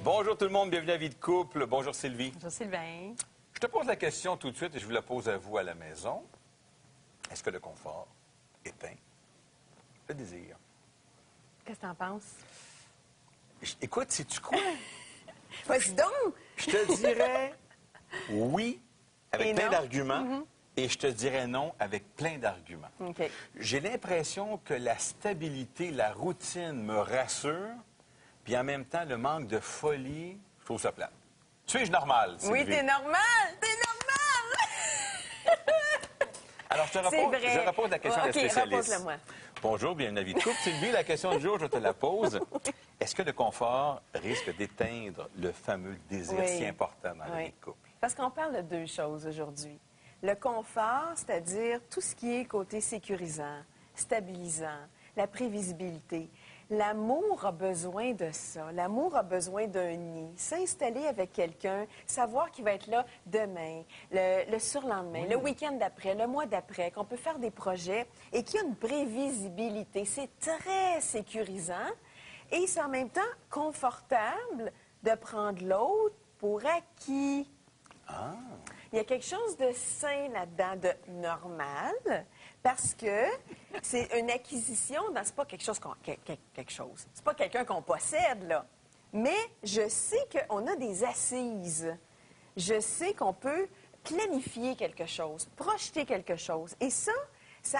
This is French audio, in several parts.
Bonjour tout le monde, bienvenue à Vie de couple. Bonjour Sylvie. Bonjour Sylvain. Je te pose la question tout de suite et je vous la pose à vous à la maison. Est-ce que le confort éteint le désir? Qu'est-ce que t'en penses? Écoute, sais-tu quoi? Vas-y donc! Je te dirais oui avec Et plein non. d'arguments et je te dirais non avec plein d'arguments. OK. J'ai l'impression que la stabilité, la routine me rassure, puis en même temps, le manque de folie, je trouve ça plate. Suis-je normal, Sylvie? Oui, t'es normal! T'es normal! Alors, je te C'est repose, vrai. je repose la question à la OK, spécialiste. repose-le-moi. Bonjour, bienvenue à Vie de couple. Sylvie, la question du jour, je te la pose. Est-ce que le confort risque d'éteindre le fameux désir Oui. si important dans la Oui. vie de couple? Parce qu'on parle de deux choses aujourd'hui. Le confort, c'est-à-dire tout ce qui est côté sécurisant, stabilisant, la prévisibilité. L'amour a besoin de ça. L'amour a besoin d'un nid. S'installer avec quelqu'un, savoir qu'il va être là demain, le surlendemain, le week-end d'après, le mois d'après, qu'on peut faire des projets et qu'il y a une prévisibilité. C'est très sécurisant et c'est en même temps confortable de prendre l'autre pour acquis. Ah, Il y a quelque chose de sain là-dedans, de normal, parce que c'est une acquisition, c'est pas quelque chose quelque chose. C'est pas quelqu'un qu'on possède, là. Mais je sais qu'on a des assises. Je sais qu'on peut planifier quelque chose, projeter quelque chose. Et ça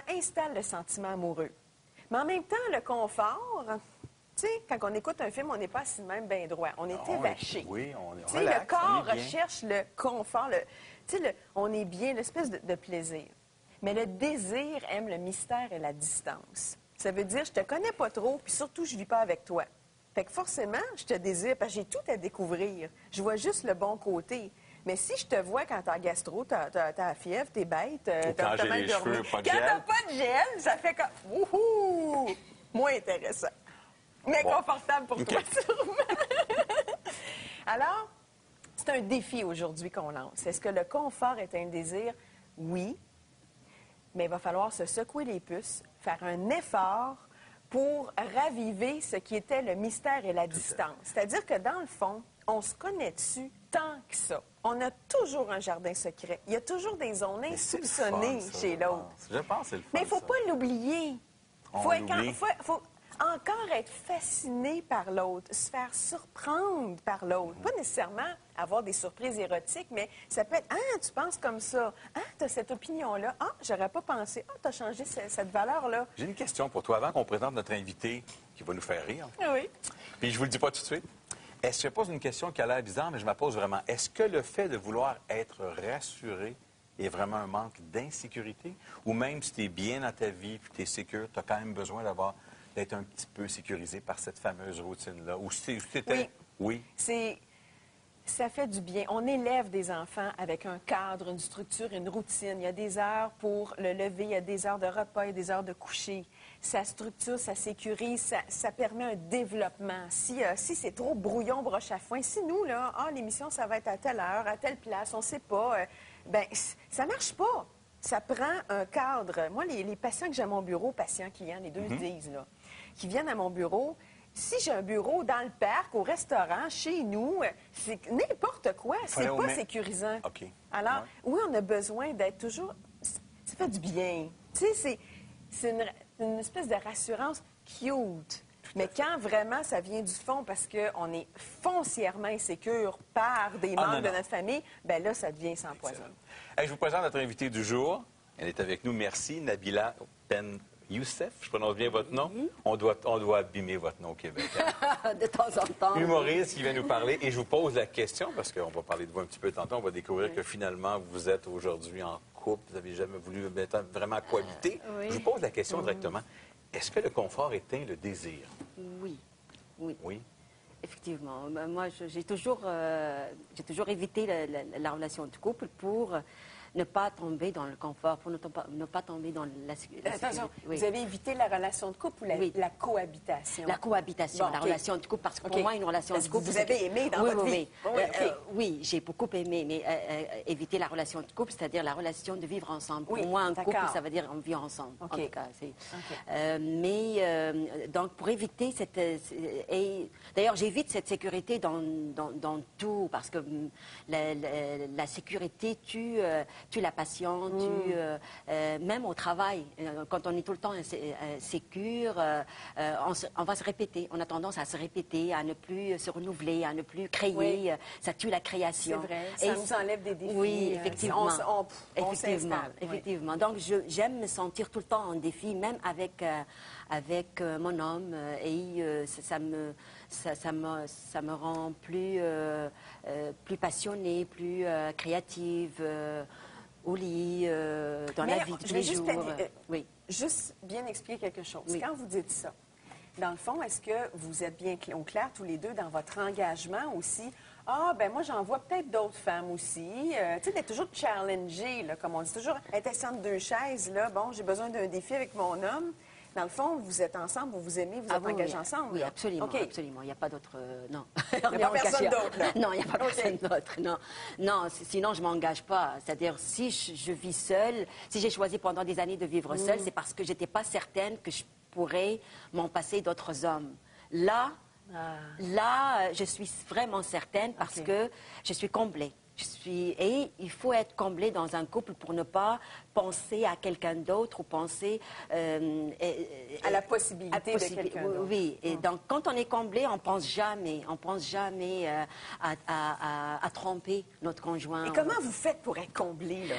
installe le sentiment amoureux. Mais en même temps, le confort, tu sais, quand on écoute un film, on n'est pas assis de même bien droit. On est évaché. Oui, on est Tu sais, relax, le corps on est bien. recherche le confort, on est bien, l'espèce de plaisir. Mais le désir aime le mystère et la distance. Ça veut dire, je te connais pas trop, puis surtout, je vis pas avec toi. Fait que forcément, je te désire, parce que j'ai tout à découvrir. Je vois juste le bon côté. Mais si je te vois quand t'as gastro, t'as la fièvre, t'es bête, quand j'ai mal les dormi. cheveux, pas de Quand gel. t'as pas de gel, ça fait comme, wouhou, moins intéressant. Mais Bon. confortable pour OK. toi, sûrement. Alors, c'est un défi aujourd'hui qu'on lance. Est-ce que le confort est un désir? Oui. Mais il va falloir se secouer les puces, faire un effort pour raviver ce qui était le mystère et la distance. C'est-à-dire que dans le fond, on se connaît dessus tant que ça. On a toujours un jardin secret. Il y a toujours des zones Mais c'est le insoupçonnées fun, ça, chez je l'autre. pense. Je pense que c'est le fun, Mais il ne faut ça. pas l'oublier. On Faut l'oublie. faut encore être fasciné par l'autre, se faire surprendre par l'autre. Pas nécessairement avoir des surprises érotiques, mais ça peut être « Ah, tu penses comme ça. Ah, tu as cette opinion-là. Ah, j'aurais pas pensé. Ah, tu as changé cette valeur-là. J'ai une question pour toi avant qu'on présente notre invité qui va nous faire rire. » Oui. Puis je vous le dis pas tout de suite. Est-ce que je pose une question qui a l'air bizarre, mais je me la pose vraiment. Est-ce que le fait de vouloir être rassuré est vraiment un manque d'insécurité? Ou même si tu es bien dans ta vie puis tu es sécure, tu as quand même besoin d'être un petit peu sécurisé par cette fameuse routine-là? Ou si c'était... Oui. Ça fait du bien. On élève des enfants avec un cadre, une structure, une routine. Il y a des heures pour le lever, il y a des heures de repas, il y a des heures de coucher. Ça structure, ça sécurise, ça permet un développement. Si c'est trop brouillon, broche à foin, si nous, là, l'émission, ça va être à telle heure, à telle place, on ne sait pas, ça marche pas. Ça prend un cadre. Moi, les patients que j'ai à mon bureau, patients, clients, les deux se disent, là, qui viennent à mon bureau, si j'ai un bureau dans le parc, au restaurant, chez nous, c'est n'importe quoi. C'est pas sécurisant. OK. Alors, oui, on a besoin d'être toujours... Ça fait du bien. Tu sais, c'est une espèce de rassurance cute. Mais quand vraiment ça vient du fond parce qu'on est foncièrement insécure par des membres de notre famille, bien là, ça devient sans poison. Hey, je vous présente notre invitée du jour. Elle est avec nous. Merci, Nabila Ben Youssef. Je prononce bien votre nom. On doit abîmer votre nom au Québec. Hein? De temps en temps. Humoriste qui vient nous parler. Et je vous pose la question, parce qu'on va parler de vous un petit peu tantôt. On va découvrir que finalement, vous êtes aujourd'hui en couple. Vous n'avez jamais voulu vraiment cohabiter. Oui. Je vous pose la question directement. Est-ce que le confort éteint le désir? Oui. Oui. Effectivement. Moi, j'ai toujours évité la relation de couple pour ne pas tomber dans le confort, pour ne pas tomber dans la Attention, oui. vous avez évité la relation de couple ou Oui. la cohabitation? La cohabitation, Bon, la OK. relation de couple, parce que OK. pour moi, une relation Parce de que couple... vous c'est avez aimé dans oui, votre oui, vie. Oui, Oui, OK. oui, j'ai beaucoup aimé, mais éviter la relation de couple, c'est-à-dire la relation de vivre ensemble. Oui, Pour moi, un couple, d'accord. ça veut dire on vit ensemble, OK. en tout cas. OK. Donc, pour éviter cette... et d'ailleurs, j'évite cette sécurité dans tout, parce que la sécurité tue la passion, même au travail. Quand on est tout le temps sécure, on va se répéter. On a tendance à se répéter, à ne plus se renouveler, à ne plus créer. Oui. Ça tue la création. C'est vrai. Ça nous enlève des défis. Oui, effectivement. On s'installe. Effectivement. Donc, j'aime me sentir tout le temps en défi, même avec mon homme. Ça me rend plus passionnée, plus créative au lit, dans la vie de tous les jours. Oui. Juste bien expliquer quelque chose. Oui. Quand vous dites ça, dans le fond, est-ce que vous êtes bien au clair tous les deux dans votre engagement aussi? Ah, ben moi, j'en vois peut-être d'autres femmes aussi. Tu sais, d'être toujours challengée, là, comme on dit, toujours être assis entre deux chaises, là. Bon, j'ai besoin d'un défi avec mon homme. Dans le fond, vous êtes ensemble, vous vous aimez, vous êtes engagés ensemble. Oui, là. absolument, OK. absolument. Il n'y a pas d'autre... non. Il n'y a pas personne d'autre, là. Non, il n'y a pas OK. personne d'autre, non. Non, sinon, je ne m'engage pas. C'est-à-dire, si je vis seule, si j'ai choisi pendant des années de vivre seule, c'est parce que je n'étais pas certaine que je pourrais m'en passer d'autres hommes. Là, je suis vraiment certaine parce OK. que je suis comblée. Et il faut être comblé dans un couple pour ne pas penser à quelqu'un d'autre ou penser À la possibilité de quelqu'un d'autre. Oui, et donc quand on est comblé, on pense jamais à tromper notre conjoint. Et comment vous faites pour être comblé, là?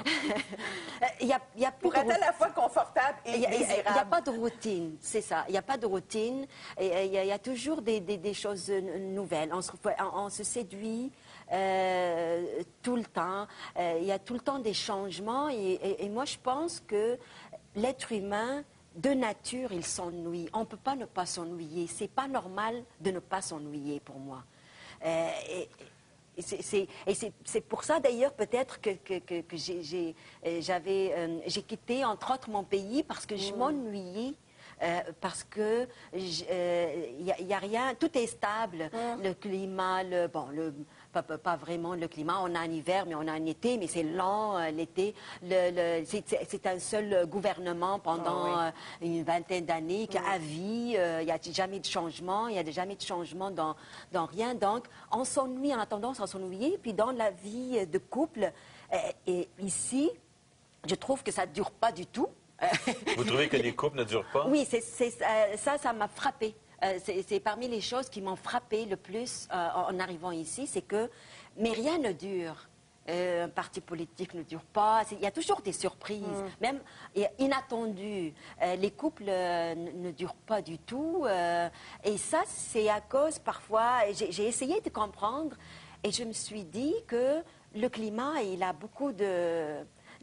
Il y a plus Pour de être à la fois confortable et il n'y a désirable. pas de routine, c'est ça. Il n'y a pas de routine. Et il y a toujours des choses nouvelles. On se séduit tout le temps. Il y a tout le temps des changements. Et moi, je pense que l'être humain, de nature, il s'ennuie. On ne peut pas ne pas s'ennuyer. C'est pas normal de ne pas s'ennuyer pour moi. C'est pour ça d'ailleurs peut-être que j'ai quitté entre autres mon pays parce que je m'ennuyais. Parce que il y a rien, tout est stable. Le climat, pas vraiment le climat. On a un hiver, mais on a un été, mais c'est lent l'été. C'est un seul gouvernement pendant une vingtaine d'années à vie. Il n'y a jamais de changement. Il n'y a jamais de changement dans rien. Donc, on s'ennuie, on a tendance à s'ennuyer. Puis dans la vie de couple, et ici, je trouve que ça ne dure pas du tout. Vous trouvez que les couples ne durent pas? Oui, ça m'a frappé. C'est parmi les choses qui m'ont frappé le plus en arrivant ici, c'est que, mais rien ne dure. Un parti politique ne dure pas. Il y a toujours des surprises, même inattendues. Les couples ne durent pas du tout. Et ça, c'est à cause parfois. J'ai essayé de comprendre et je me suis dit que le climat, il a beaucoup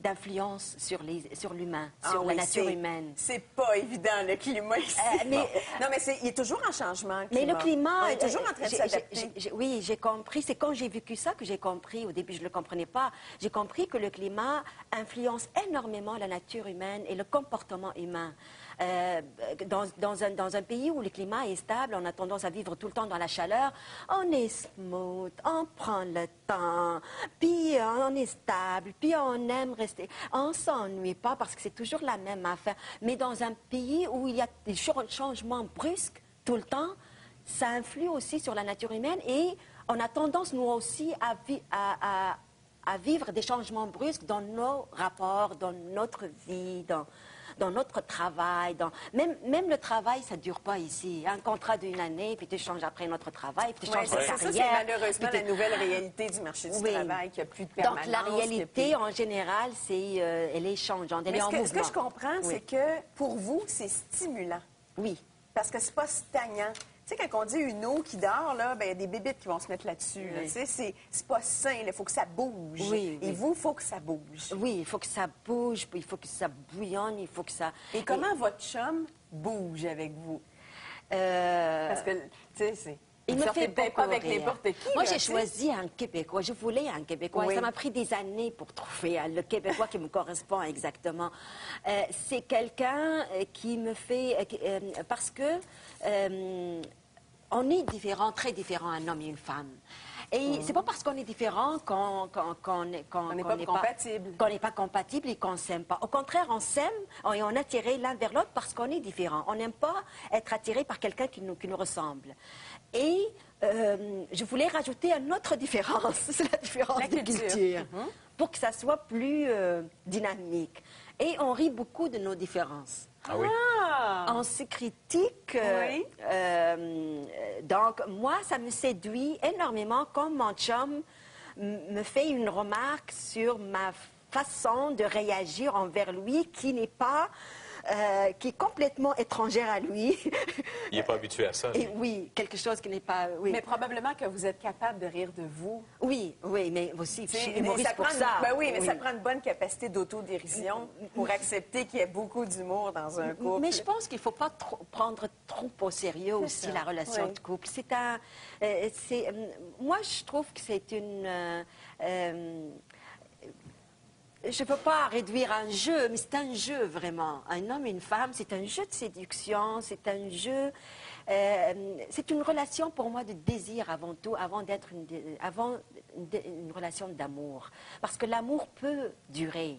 d'influence sur l'humain, sur la nature humaine. C'est pas évident, le climat ici. Non, mais il est toujours en changement, le climat. Mais le climat... On est toujours en train de s'adapter. Oui, j'ai compris. C'est quand j'ai vécu ça que j'ai compris. Au début, je ne le comprenais pas. J'ai compris que le climat influence énormément la nature humaine et le comportement humain. Dans un pays où le climat est stable, on a tendance à vivre tout le temps dans la chaleur. On est smooth, on prend le temps, puis on est stable, puis on aime rester. On ne s'ennuie pas parce que c'est toujours la même affaire. Mais dans un pays où il y a des changements brusques tout le temps, ça influe aussi sur la nature humaine et on a tendance, nous aussi, à vivre des changements brusques dans nos rapports, dans notre vie, dans notre travail. Même le travail, ça ne dure pas ici. Un contrat d'une année, puis tu changes après notre travail, puis tu changes de carrière. Ça, c'est malheureusement la nouvelle réalité du marché du travail, qu'il n'y a plus de permanence. Donc, la réalité, en général, elle est changeante, elle est en mouvement. Ce que je comprends, c'est que pour vous, c'est stimulant. Oui. Parce que c'est pas stagnant. Tu sais, quand on dit une eau qui dort, là, ben, il y a des bébites qui vont se mettre là-dessus. Là. Tu sais, c'est pas sain. Il faut que ça bouge. Et vous, il faut que ça bouge. Oui, il faut que ça bouge, il faut que ça bouillonne, il faut que ça... Et comment votre chum bouge avec vous? Parce que, tu sais, Il Vous me sortez fait peut-être beaucoup pas avec rire. n'importe qui. Moi, là, j'ai tu sais. choisi un Québécois. Je voulais un Québécois. Oui. Ça m'a pris des années pour trouver le Québécois qui me correspond exactement. C'est quelqu'un qui me fait... parce que on est différents, très différents, un homme et une femme. Et c'est pas parce qu'on est différent qu'on n'est pas compatible. qu'on n'est pas compatible et qu'on s'aime pas. Au contraire, on s'aime et on est attiré l'un vers l'autre parce qu'on est différent. On n'aime pas être attiré par quelqu'un qui nous ressemble. Et je voulais rajouter une autre différence, c'est la différence La de culture. culture, pour que ça soit plus dynamique. Et on rit beaucoup de nos différences. Ah oui? On se critique. Oui. Donc, moi, ça me séduit énormément quand mon chum me fait une remarque sur ma façon de réagir envers lui qui n'est pas... qui est complètement étrangère à lui. Il n'est pas habitué à ça. Et oui, quelque chose qui n'est pas... Oui, Mais probablement que vous êtes capable de rire de vous. oui, mais aussi, je suis Mais humoriste pour prend ça. Ben oui, mais ça prend une bonne capacité d'autodérision pour accepter qu'il y ait beaucoup d'humour dans un couple. Mais je pense qu'il ne faut pas prendre trop au sérieux aussi ça. la relation Oui. de couple. Moi, je trouve que c'est une... je ne peux pas réduire un jeu, mais c'est un jeu vraiment. Un homme et une femme, c'est un jeu de séduction, c'est un jeu... c'est une relation pour moi de désir avant tout, avant d'être une relation d'amour. Parce que l'amour peut durer.